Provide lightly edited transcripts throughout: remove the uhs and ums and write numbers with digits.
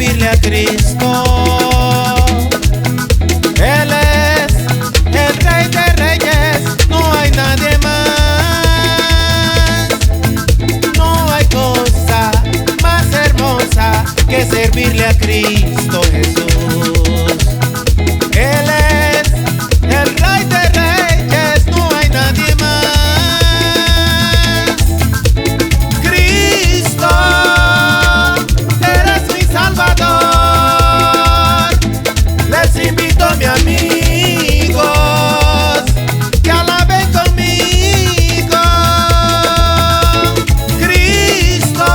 servirle a Cristo. Él es el Rey de Reyes, no hay nadie más. No hay cosa más hermosa que servirle a Cristo Jesús. Él es el Rey de Reyes, no hay nadie más. Cristo, eres mi Salvador. Les invito, mi amigos, que alaben conmigo. Cristo,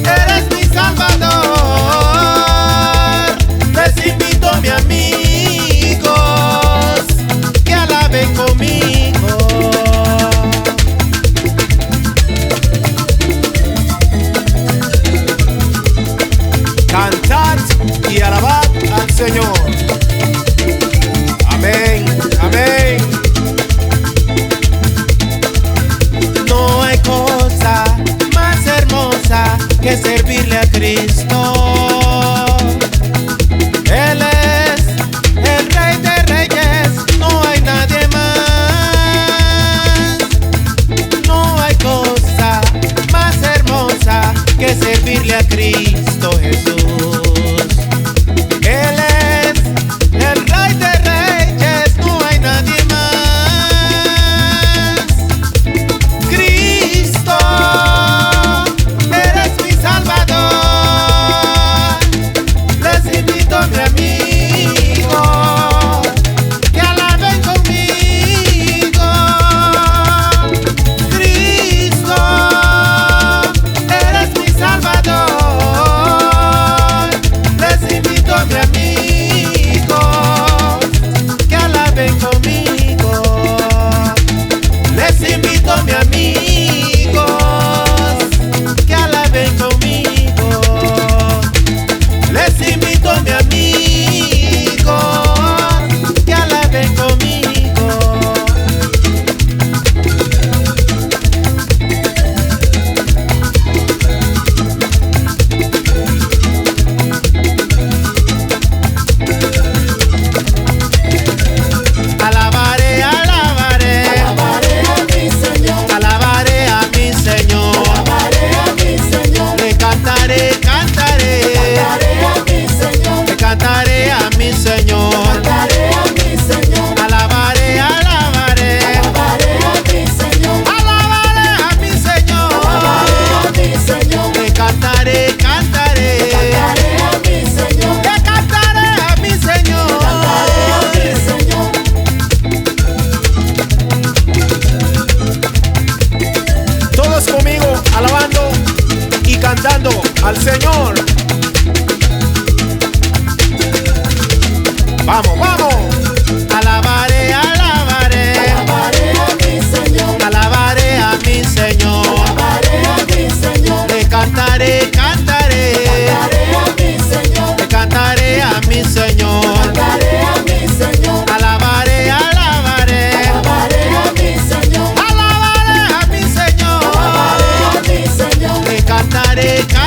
eres mi Salvador. Les invito, mi amigos, que alaben conmigo. Cantad y alabad al Señor. Amén, amén. No hay cosa más hermosa que servirle a Cristo. Él es el Rey de Reyes, no hay nadie más. No hay cosa más hermosa que servirle a Cristo Jesús. Él es el Rey de Reyes, no hay nadie más. Cristo, eres mi Salvador. Les invito, mi amigo, que alaben conmigo. Cristo, eres mi Salvador. Les invito, mi amigo, que alaben conmigo. Les invito, mi amigos, que alaben conmigo. Les invito, mi amigo, que alaben conmigo. Alabaré, alabaré, Alabaré a mi Señor, alabaré a mi Señor. alabaré a mi Señor, Le cantaré, cantaré, cantaré a mi Señor, le cantaré a mi Señor. cantaré a mi Señor, Alabaré, alabaré, alabaré a mi Señor, alabaré a mi Señor. alabaré a mi Señor, Le cantaré, cantaré, cantaré a mi Señor, le cantaré a mi Señor. cantaré a mi Señor. Todos conmigo, alabando y cantando al Señor. Vamos, vamos. Alabaré, alabaré, Alabaré a mi Señor, alabaré a mi Señor. alabaré a mi Señor, Le cantaré, cantaré, cantaré a mi Señor, le cantaré a mi Señor. cantaré a mi Señor, Alabaré, alabaré, alabaré a mi Señor, alabaré a mi Señor. alabaré a mi Señor, Le cantaré, cantaré,